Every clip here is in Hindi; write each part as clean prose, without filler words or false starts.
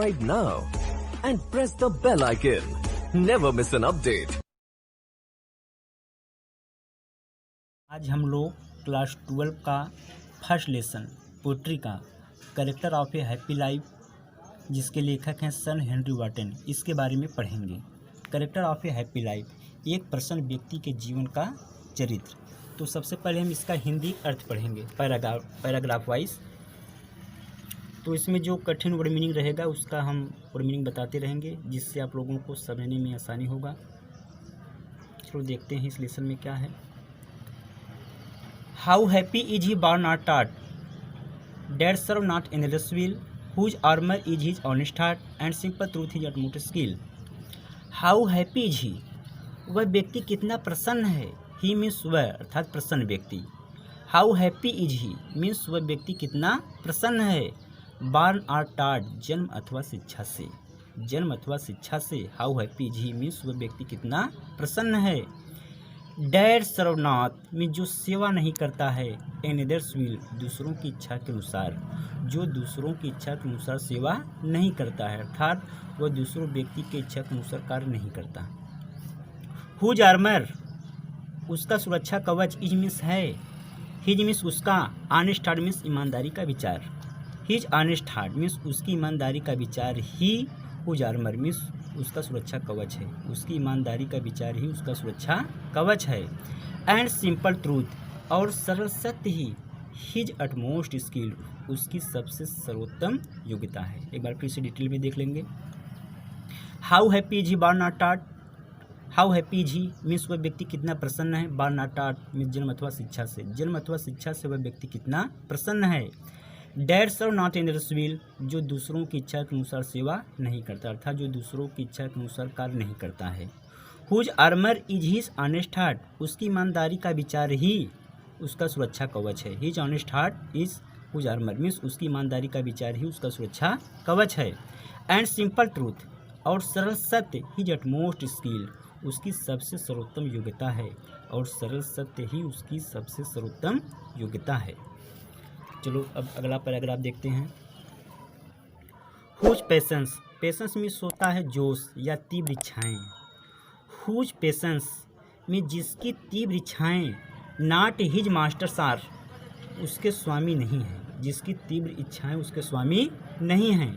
subscribe now and press the bell icon. Never miss an update. आज हम लोग क्लास 12 का फर्स्ट लेसन पोट्री का character of A happy life, जिसके लेखक हैं सर हेनरी वॉटन, इसके बारे में पढ़ेंगे। Character of A happy life, एक प्रसन्न व्यक्ति के जीवन का चरित्र। तो सबसे पहले हम इसका हिंदी अर्थ पढ़ेंगे पैराग्राफ वाइज। तो इसमें जो कठिन वर्ड मीनिंग रहेगा उसका हम वर्ड मीनिंग बताते रहेंगे, जिससे आप लोगों को समझने में आसानी होगा। चलो देखते हैं इस लेसन में क्या है। How happy is he born not taught, that serve not endless will, whose armor is his honest heart, and simple truth his utmost skill. How happy is he, वह व्यक्ति कितना प्रसन्न है। He means वह, अर्थात प्रसन्न व्यक्ति। How happy is he means वह व्यक्ति कितना प्रसन्न है। Born or taught, जन्म अथवा शिक्षा से, जन्म अथवा शिक्षा से। How happy is he means वह व्यक्ति कितना प्रसन्न है। डैड सर्वनाथ में जो सेवा नहीं करता है, एनदर्स विल दूसरों की इच्छा के अनुसार, जो दूसरों की इच्छा के अनुसार सेवा नहीं करता है, अर्थात वह दूसरों व्यक्ति के इच्छा के अनुसार कार्य नहीं करता। हुज आर्मर, उसका सुरक्षा कवच, इज मिस है, हिज मिस उसका, ऑनेस्ट हार्ट मिस ईमानदारी का विचार, हिज ऑनेस्ट हार्ट मिस उसकी ईमानदारी का विचार, ही हुज आर्मर मिस उसका सुरक्षा कवच है, उसकी ईमानदारी का विचार ही उसका सुरक्षा कवच है। एंड सिंपल ट्रूथ, और सरल सत्य ही, हिज अटमोस्ट स्किल, उसकी सबसे सर्वोत्तम योग्यता है। एक बार फिर से डिटेल में देख लेंगे। How happy is he born not taught, how happy is he means वह व्यक्ति कितना प्रसन्न है। बार नॉट टाट मीन्स जन्म अथवा शिक्षा से, जन्म अथवा शिक्षा से वह व्यक्ति कितना प्रसन्न है। That serve not in will, जो दूसरों की इच्छा के अनुसार सेवा नहीं करता, अर्थात जो दूसरों की इच्छा के अनुसार कार्य नहीं करता है। Whose armour is his honest heart, उसकी ईमानदारी का विचार ही उसका सुरक्षा कवच है। His honest heart is whose armour means उसकी ईमानदारी का विचार ही उसका सुरक्षा कवच है। एंड सिंपल ट्रूथ, और सरल सत्य, हिज अटमोस्ट स्किल, उसकी सबसे सर्वोत्तम योग्यता है, और सरल सत्य ही उसकी सबसे सर्वोत्तम योग्यता है। चलो अब अगला पैराग्राफ देखते हैं। हुज पेशेंस, पेशेंस में होता है जोश या तीव्र इच्छाएँ। हुज पेशेंस में जिसकी तीव्र इच्छाएँ, नॉट हिज मास्टर्स आर, उसके स्वामी नहीं हैं, जिसकी तीव्र इच्छाएँ उसके स्वामी नहीं हैं।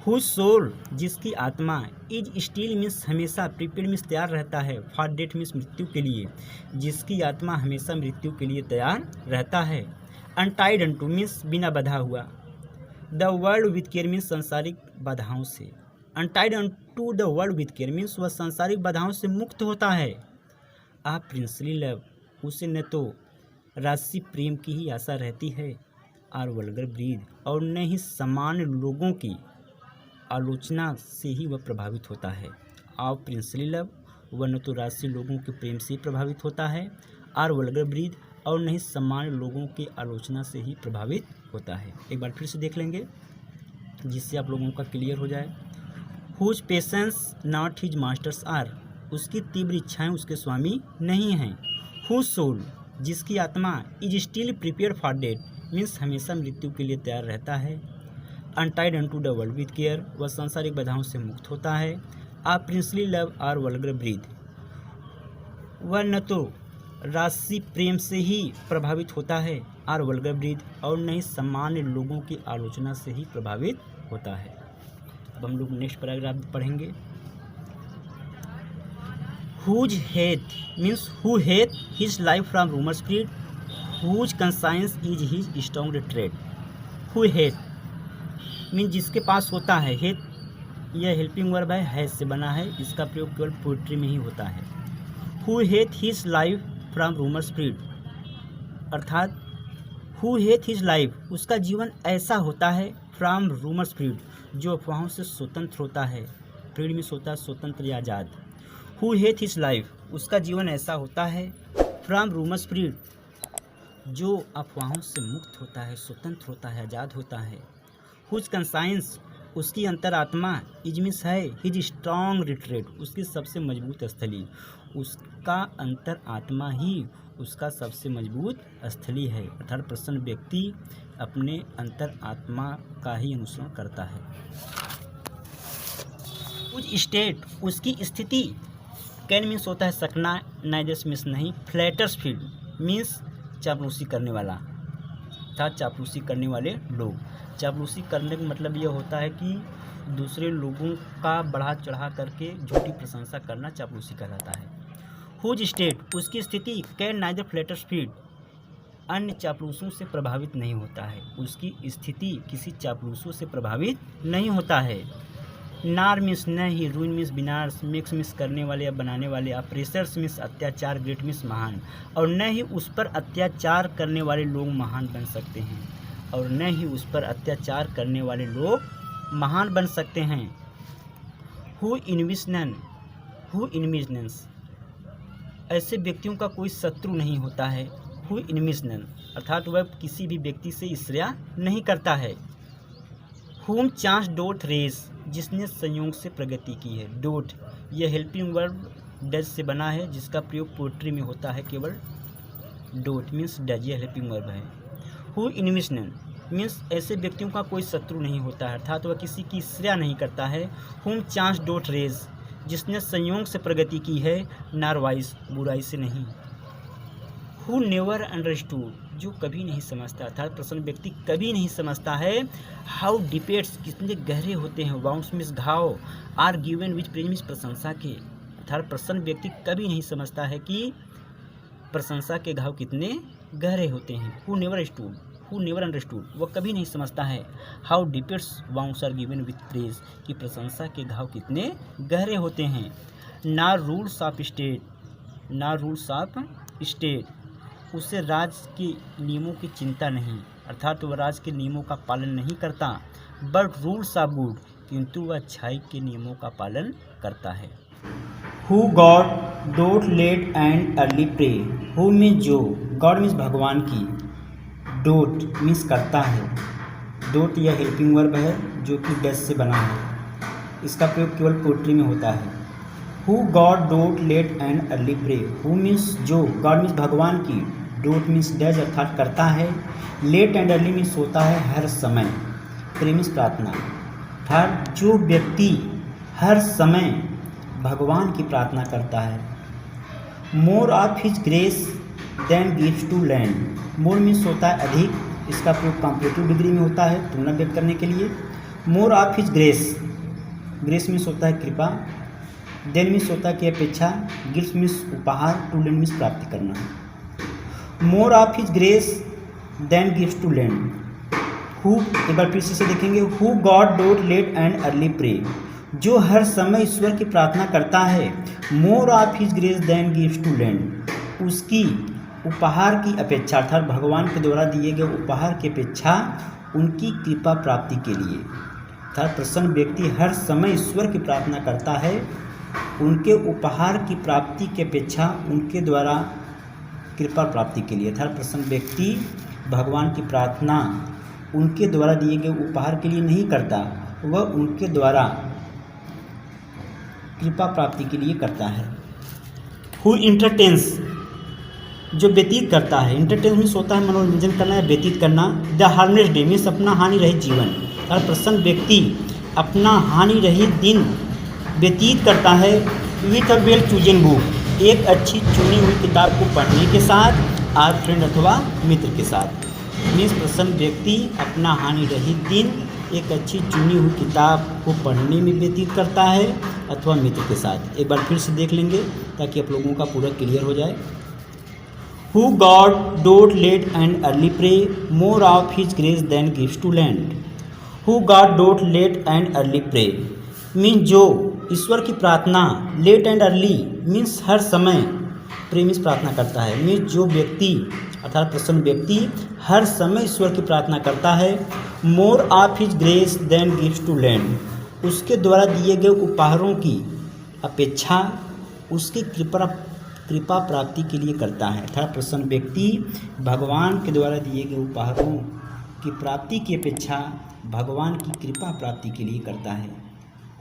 हुज सोल, जिसकी आत्मा, इज स्टील मीन्स हमेशा, प्रिपेयर मीन्स तैयार रहता है, फॉर डेथ मीन्स मृत्यु के लिए, जिसकी आत्मा हमेशा मृत्यु के लिए तैयार रहता है। अनटाइड अनटू मीन्स बिना बधा हुआ, the world with care means सांसारिक बाधाओं से, untied unto the world with care means वह सांसारिक बाधाओं से मुक्त होता है। आ प्रिंसली लव, उसे न तो राशि प्रेम की ही आशा रहती है, और वल्गर ब्रीद, और न ही सामान्य लोगों की आलोचना से ही वह प्रभावित होता है। आ प्रिंसली लव, वह न तो राशि लोगों के प्रेम से प्रभावित होता है, और वल्गर ब्रीद, और नहीं सामान्य लोगों की आलोचना से ही प्रभावित होता है। एक बार फिर से देख लेंगे जिससे आप लोगों का क्लियर हो जाए। Whose passions not his masters are, उसकी तीव्र इच्छाएं उसके स्वामी नहीं हैं। हुज सोल, जिसकी आत्मा, is still prepare for death means हमेशा मृत्यु के लिए तैयार रहता है। Untied unto the world with care, वह सांसारिक बाधाओं से मुक्त होता है। A princely love or vulgar breath, वह न तो राशि प्रेम से ही प्रभावित होता है, और वल्गर ब्रीद, और नहीं सामान्य लोगों की आलोचना से ही प्रभावित होता है। अब हम लोग नेक्स्ट पैराग्राफ पढ़ेंगे। Whose hath means who hath his life from rumour spread, whose conscience is his strong trade. Who hath means जिसके पास होता है, हेथ यह हेल्पिंग वर्ब है, हैज से बना है, इसका प्रयोग केवल पोइट्री में ही होता है। Who hath his life from rumour spread, अर्थात हु हेथ हिज लाइफ, उसका जीवन ऐसा होता है, फ्रॉम रूमर स्प्रेड, जो अफवाहों से स्वतंत्र होता है। फ्रीड मीन्स होता है स्वतंत्र या आज़ाद। हु हेथ हिज लाइफ, उसका जीवन ऐसा होता है, फ्रॉम रूमर स्प्रेड, जो अफवाहों से मुक्त होता है, स्वतंत्र होता है, आज़ाद होता है। हुज कंसाइंस, उसकी अंतरात्मा, इज मीन्स है, हिज स्ट्रॉन्ग रिट्रेट, उसकी सबसे मजबूत स्थली, उसका अंतर आत्मा ही उसका सबसे मजबूत स्थली है, अर्थात प्रसन्न व्यक्ति अपने अंतर आत्मा का ही अनुसरण करता है। कुछ स्टेट उसकी स्थिति, कैन मीन्स होता है सकना, नाइदर्स मीन्स नहीं, फ्लैटर्स फील्ड मीन्स चापलूसी करने वाला अर्थात चापलूसी करने वाले लोग। चापलूसी करने का मतलब ये होता है कि दूसरे लोगों का बढ़ा चढ़ा करके झूठी प्रशंसा करना चापलूसी कहलाता है। हुज स्टेट उसकी स्थिति, कैन नाइदर फ्लैटर्स फील्ड अन्य चापलूसों से प्रभावित नहीं होता है, उसकी स्थिति किसी चापलूसों से प्रभावित नहीं होता है। नार मीन्स नहीं, रूइन मीन्स विनाश, मिक्स मीन्स करने वाले या बनाने वाले, अप्रेसर्स मीन्स अत्याचार, ग्रेट मीन्स महान, और न ही उस पर अत्याचार करने वाले लोग महान बन सकते हैं, और न ही उस पर अत्याचार करने वाले लोग महान बन सकते हैं। हु इनविजनेंस ऐसे व्यक्तियों का कोई शत्रु नहीं होता है। हु इनविजनन अर्थात वह किसी भी व्यक्ति से ईर्ष्या नहीं करता है। हुम चांस डोट रेस जिसने संयोग से प्रगति की है। डोट यह हेल्पिंग वर्ब डज से बना है जिसका प्रयोग पोएट्री में होता है केवल। डोट मीन्स डज, यह हेल्पिंग वर्ब है। हु इनविजनन मीन्स ऐसे व्यक्तियों का कोई शत्रु नहीं होता है अर्थात वह किसी की ईर्ष्या नहीं करता है। हुम चांस डोट रेस जिसने संयोग से प्रगति की है, नारवाइस बुराई से नहीं। हु नेवर अंडरस्टूड जो कभी नहीं समझता अर्थात प्रसन्न व्यक्ति कभी नहीं समझता है। हाउ डिपेट्स कितने गहरे होते हैं, वाउंड्स मीन्स घाव, are given which praise means प्रशंसा के अर्थात प्रसन्न व्यक्ति कभी नहीं समझता है कि प्रशंसा के घाव कितने गहरे होते हैं। हु नेवर अंडरस्टूड वह कभी नहीं समझता है। How deepest wounds are given with praise कि प्रशंसा के घाव कितने गहरे होते हैं। ना रूल्स ऑफ स्टेट उसे राज के नियमों की चिंता नहीं अर्थात वह राज के नियमों का पालन नहीं करता। बट रूल्स ऑफ गुड किंतु वह अच्छाई के नियमों का पालन करता है। हु गॉड डोंट late and early pray. Who means जो, गॉड मीन्स भगवान की, डोट मीन्स करता है। डोट यह हेल्पिंग वर्ब है जो कि डज से बना है, इसका प्रयोग केवल पोएट्री में होता है। हु गॉड डोंट late and early pray. Who means जो, गॉड मीन्स भगवान की, डोट मीन्स डज अर्थात करता है, लेट एंड अर्ली मीन्स होता है हर समय, प्रे मीन्स प्रार्थना अर्थात जो व्यक्ति हर समय भगवान की प्रार्थना करता है। More of his grace than gives to lend. More means होता है अधिक, इसका प्रयोग कॉम्परेटिव डिग्री में होता है तुलना व्यक्त करने के लिए। More of his grace, grace means होता है कृपा, देन मीन्स होता है कि अपेक्षा, गिफ्ट मीन्स उपहार, टू लैंड मीन्स प्राप्ति करना। More of his grace than gives to lend. हु एक बार फिर से देखेंगे। हु गॉड डोंट लेट एंड अर्ली प्रे जो हर समय ईश्वर की प्रार्थना करता है। More of his grace than gives to lend उसकी उपहार की अपेक्षा अर्थात भगवान के द्वारा दिए गए उपहार की अपेक्षा उनकी कृपा प्राप्ति के लिए अर्थात प्रसन्न व्यक्ति हर समय ईश्वर की प्रार्थना करता है, उनके उपहार की प्राप्ति की अपेक्षा उनके द्वारा कृपा प्राप्ति के लिए अर्थात प्रसन्न व्यक्ति भगवान की प्रार्थना उनके द्वारा दिए गए उपहार के लिए नहीं करता, वह उनके द्वारा कृपा प्राप्ति के लिए करता है। हु इंटरटेन्स जो व्यतीत करता है। इंटरटेन मीन्स होता है मनोरंजन करना या व्यतीत करना। द हार्मलेस डे मीन्स अपना हानि रहित जीवन अर्थात प्रसन्न व्यक्ति अपना हानि रहित दिन व्यतीत करता है। With a well chosen book एक अच्छी चुनी हुई किताब को पढ़ने के साथ, आर फ्रेंड अथवा मित्र के साथ। मीन्स प्रसन्न व्यक्ति अपना हानि रहित दिन एक अच्छी चुनी हुई किताब को पढ़ने में व्यतीत करता है अथवा मित्र के साथ। एक बार फिर से देख लेंगे ताकि आप लोगों का पूरा क्लियर हो जाए। Who God don't let and early pray, more of His grace than gives to land. Who God don't let and early pray means जो ईश्वर की प्रार्थना लेट एंड अर्ली मीन्स हर समय, प्रे मीन्स प्रार्थना करता है। मीन्स जो व्यक्ति अर्थात प्रसन्न व्यक्ति हर समय ईश्वर की प्रार्थना करता है। More of his grace than gives to lend उसके द्वारा दिए गए उपहारों की अपेक्षा उसकी कृपा प्राप्ति के लिए करता है अर्थात प्रसन्न व्यक्ति भगवान के द्वारा दिए गए उपहारों की प्राप्ति की अपेक्षा भगवान की कृपा प्राप्ति के लिए करता है।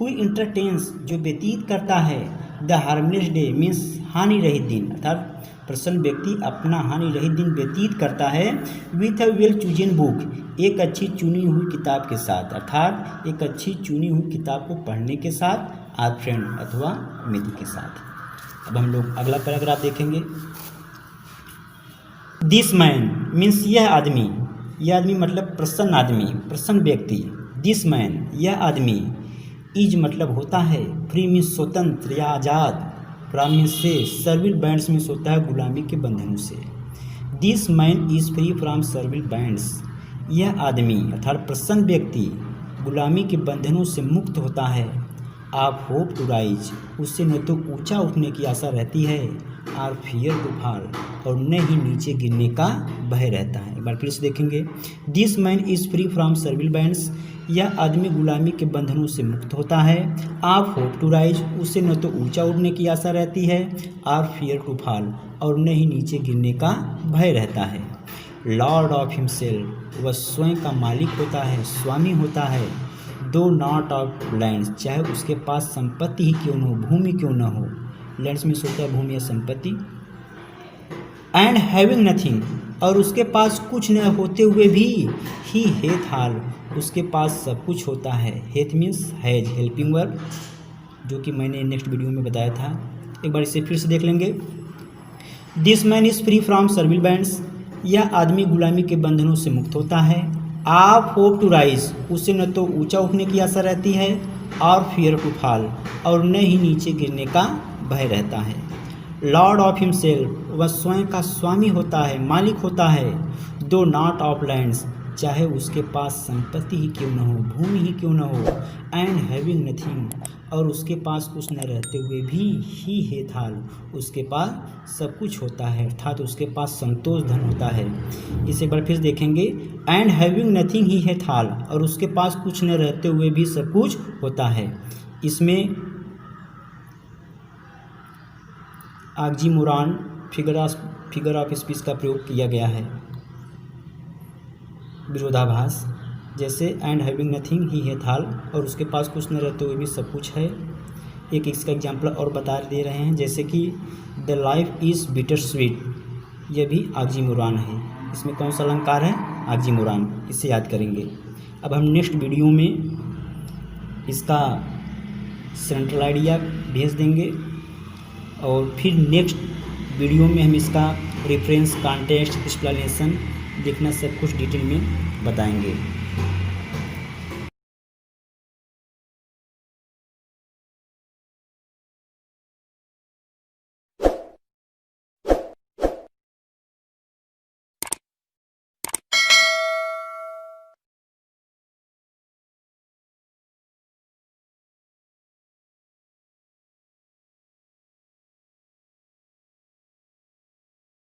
हु इंटरटेन्स जो व्यतीत करता है। द हार्मलेस डे मीन्स हानि रहित दिन अर्थात प्रसन्न व्यक्ति अपना हानि रहित दिन व्यतीत करता है। With a well chosen book एक अच्छी चुनी हुई किताब के साथ अर्थात एक अच्छी चुनी हुई किताब को पढ़ने के साथ, आर फ्रेंड अथवा मित्र के साथ। अब हम लोग अगला पैराग्राफ देखेंगे। दिस मैन मीन्स यह आदमी मतलब प्रसन्न आदमी, प्रसन्न व्यक्ति। दिस मैन यह आदमी, इज मतलब होता है, फ्री मीन्स स्वतंत्र या आज़ाद, फ्रॉम मीन्स से, सर्विल बैंड्स मीन्स होता है गुलामी के बंधनों से। This man is free from servile bands, यह आदमी अर्थात प्रसन्न व्यक्ति गुलामी के बंधनों से मुक्त होता है। आप होप टू राइज, उससे न तो ऊंचा उठने की आशा रहती है, आर फियर टू फॉल, और न ही नीचे गिरने का भय रहता है। एक बार फिर से देखेंगे। This man is free from servile bands, यह आदमी गुलामी के बंधनों से मुक्त होता है। आप होप टू राइज, उससे न तो ऊंचा उठने की आशा रहती है, आर फियर टू फॉल, और न ही नीचे गिरने का भय रहता है। लॉर्ड ऑफ हिमसेल्फ, वह स्वयं का मालिक होता है, स्वामी होता है। दो नॉट ऑफ लैंड्स, चाहे उसके पास संपत्ति ही क्यों न हो, भूमि क्यों न हो, लैंड्स में होता है भूमि या संपत्ति। एंड हैविंग नथिंग, और उसके पास कुछ न होते हुए भी, ही हेथ हाल, उसके पास सब कुछ होता है। Heath means has, helping verb, जो कि मैंने नेक्स्ट वीडियो में बताया था। एक बार इसे फिर से देख लेंगे। This man is free from servile bands, यह आदमी गुलामी के बंधनों से मुक्त होता है। आप होप टू राइज, उससे न तो ऊंचा उठने की आशा रहती है, और फियर टू फॉल, और न ही नीचे गिरने का भय रहता है। लॉर्ड ऑफ हिमसेल्फ, वह स्वयं का स्वामी होता है, मालिक होता है। दो नॉट ऑफ लैंड्स, चाहे उसके पास संपत्ति ही क्यों न हो, भूमि ही क्यों न हो। एंड हैविंग नथिंग, और उसके पास कुछ न रहते हुए भी, ही हेथ हाल, उसके पास सब कुछ होता है, अर्थात उसके पास संतोष धन होता है। इसे एक बार फिर देखेंगे। And having nothing he hath all, और उसके पास कुछ न रहते हुए भी सब कुछ होता है। इसमें ऑक्सीमोरॉन, फिगर ऑफ स्पीच का प्रयोग किया गया है, विरोधाभास। जैसे and having nothing he hath all, और उसके पास कुछ न रहते हुए भी सब कुछ है। एक इसका एग्जाम्पल और बता दे रहे हैं, जैसे कि the life is bitter sweet, यह भी ऑक्सीमोरॉन है। इसमें कौन सा अलंकार है? ऑक्सीमोरॉन, इसे याद करेंगे। अब हम नेक्स्ट वीडियो में इसका सेंट्रल आइडिया भेज देंगे, और फिर नेक्स्ट वीडियो में हम इसका रेफरेंस, कॉन्टेक्स्ट, एक्सप्लेनेशन देखना सब कुछ डिटेल में बताएंगे।